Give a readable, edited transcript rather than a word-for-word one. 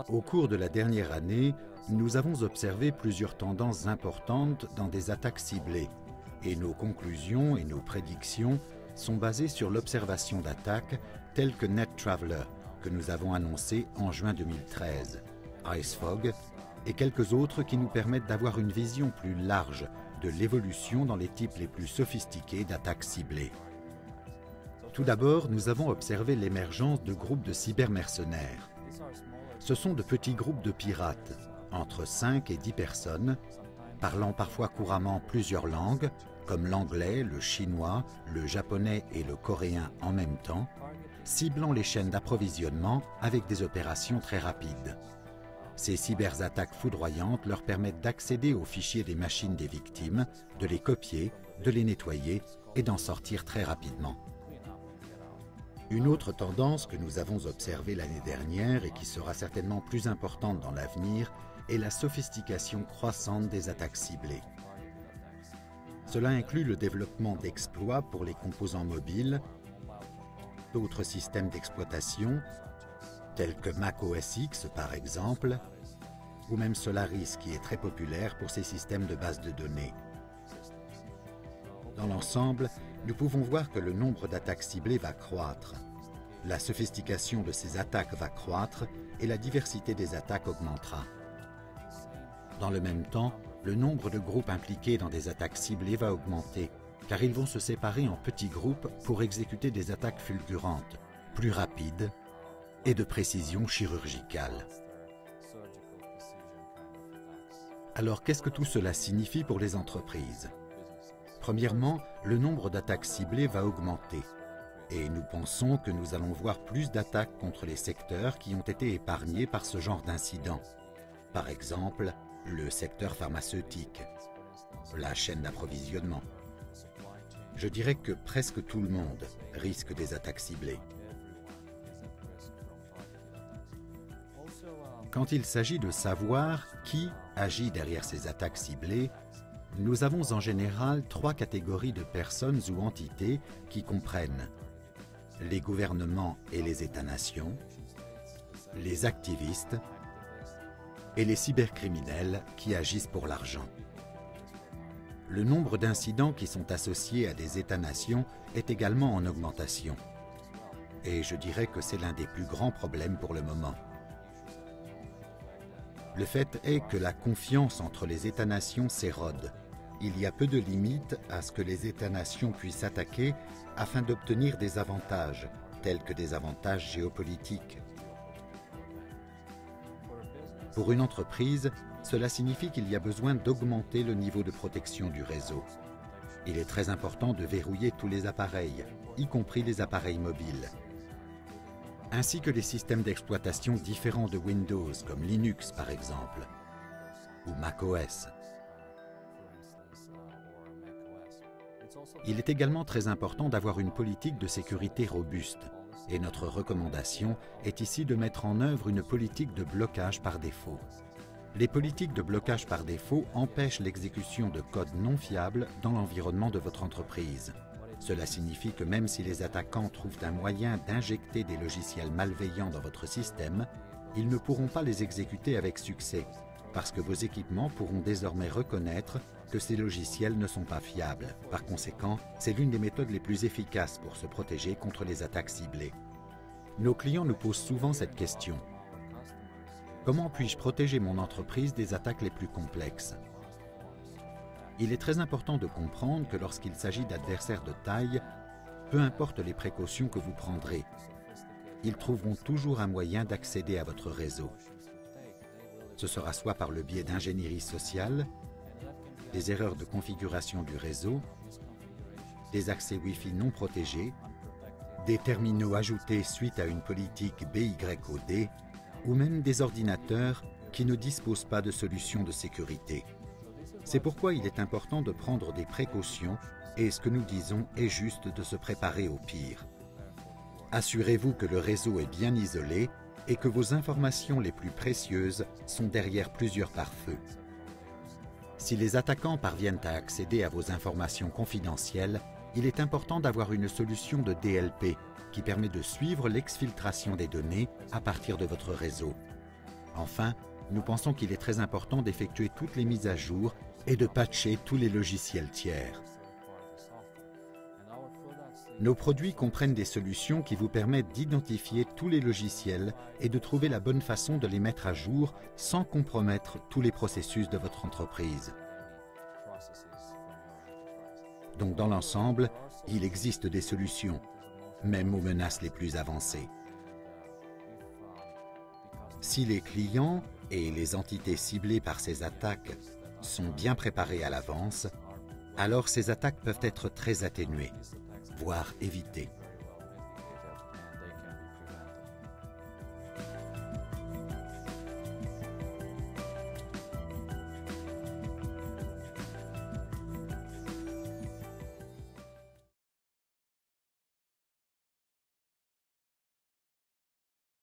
Au cours de la dernière année, nous avons observé plusieurs tendances importantes dans des attaques ciblées, et nos conclusions et nos prédictions sont basées sur l'observation d'attaques telles que NetTraveler, que nous avons annoncé en juin 2013, IceFog, et quelques autres qui nous permettent d'avoir une vision plus large de l'évolution dans les types les plus sophistiqués d'attaques ciblées. Tout d'abord, nous avons observé l'émergence de groupes de cybermercenaires. Ce sont de petits groupes de pirates, entre 5 et 10 personnes, parlant parfois couramment plusieurs langues, comme l'anglais, le chinois, le japonais et le coréen en même temps, ciblant les chaînes d'approvisionnement avec des opérations très rapides. Ces cyberattaques foudroyantes leur permettent d'accéder aux fichiers des machines des victimes, de les copier, de les nettoyer et d'en sortir très rapidement. Une autre tendance que nous avons observée l'année dernière et qui sera certainement plus importante dans l'avenir est la sophistication croissante des attaques ciblées. Cela inclut le développement d'exploits pour les composants mobiles, d'autres systèmes d'exploitation, tels que Mac OS X par exemple, ou même Solaris qui est très populaire pour ses systèmes de base de données. Dans l'ensemble, nous pouvons voir que le nombre d'attaques ciblées va croître. La sophistication de ces attaques va croître et la diversité des attaques augmentera. Dans le même temps, le nombre de groupes impliqués dans des attaques ciblées va augmenter, car ils vont se séparer en petits groupes pour exécuter des attaques fulgurantes, plus rapides et de précision chirurgicale. Alors, qu'est-ce que tout cela signifie pour les entreprises? Premièrement, le nombre d'attaques ciblées va augmenter. Et nous pensons que nous allons voir plus d'attaques contre les secteurs qui ont été épargnés par ce genre d'incidents. Par exemple, le secteur pharmaceutique, la chaîne d'approvisionnement. Je dirais que presque tout le monde risque des attaques ciblées. Quand il s'agit de savoir qui agit derrière ces attaques ciblées, nous avons en général 3 catégories de personnes ou entités qui comprennent les gouvernements et les États-nations, les activistes et les cybercriminels qui agissent pour l'argent. Le nombre d'incidents qui sont associés à des États-nations est également en augmentation. Et je dirais que c'est l'un des plus grands problèmes pour le moment. Le fait est que la confiance entre les États-nations s'érode. Il y a peu de limites à ce que les États-nations puissent attaquer afin d'obtenir des avantages, tels que des avantages géopolitiques. Pour une entreprise, cela signifie qu'il y a besoin d'augmenter le niveau de protection du réseau. Il est très important de verrouiller tous les appareils, y compris les appareils mobiles, ainsi que les systèmes d'exploitation différents de Windows, comme Linux par exemple, ou macOS. Il est également très important d'avoir une politique de sécurité robuste, et notre recommandation est ici de mettre en œuvre une politique de blocage par défaut. Les politiques de blocage par défaut empêchent l'exécution de codes non fiables dans l'environnement de votre entreprise. Cela signifie que même si les attaquants trouvent un moyen d'injecter des logiciels malveillants dans votre système, ils ne pourront pas les exécuter avec succès, parce que vos équipements pourront désormais reconnaître que ces logiciels ne sont pas fiables. Par conséquent, c'est l'une des méthodes les plus efficaces pour se protéger contre les attaques ciblées. Nos clients nous posent souvent cette question. Comment puis-je protéger mon entreprise des attaques les plus complexes? Il est très important de comprendre que lorsqu'il s'agit d'adversaires de taille, peu importe les précautions que vous prendrez, ils trouveront toujours un moyen d'accéder à votre réseau. Ce sera soit par le biais d'ingénierie sociale, des erreurs de configuration du réseau, des accès Wi-Fi non protégés, des terminaux ajoutés suite à une politique BYOD, ou même des ordinateurs qui ne disposent pas de solution de sécurité. C'est pourquoi il est important de prendre des précautions et ce que nous disons est juste de se préparer au pire. Assurez-vous que le réseau est bien isolé et que vos informations les plus précieuses sont derrière plusieurs pare-feux. Si les attaquants parviennent à accéder à vos informations confidentielles, il est important d'avoir une solution de DLP qui permet de suivre l'exfiltration des données à partir de votre réseau. Enfin, nous pensons qu'il est très important d'effectuer toutes les mises à jour et de patcher tous les logiciels tiers. Nos produits comprennent des solutions qui vous permettent d'identifier tous les logiciels et de trouver la bonne façon de les mettre à jour sans compromettre tous les processus de votre entreprise. Donc dans l'ensemble, il existe des solutions, même aux menaces les plus avancées. Si les clients et les entités ciblées par ces attaques sont bien préparés à l'avance, alors ces attaques peuvent être très atténuées, voire évitées.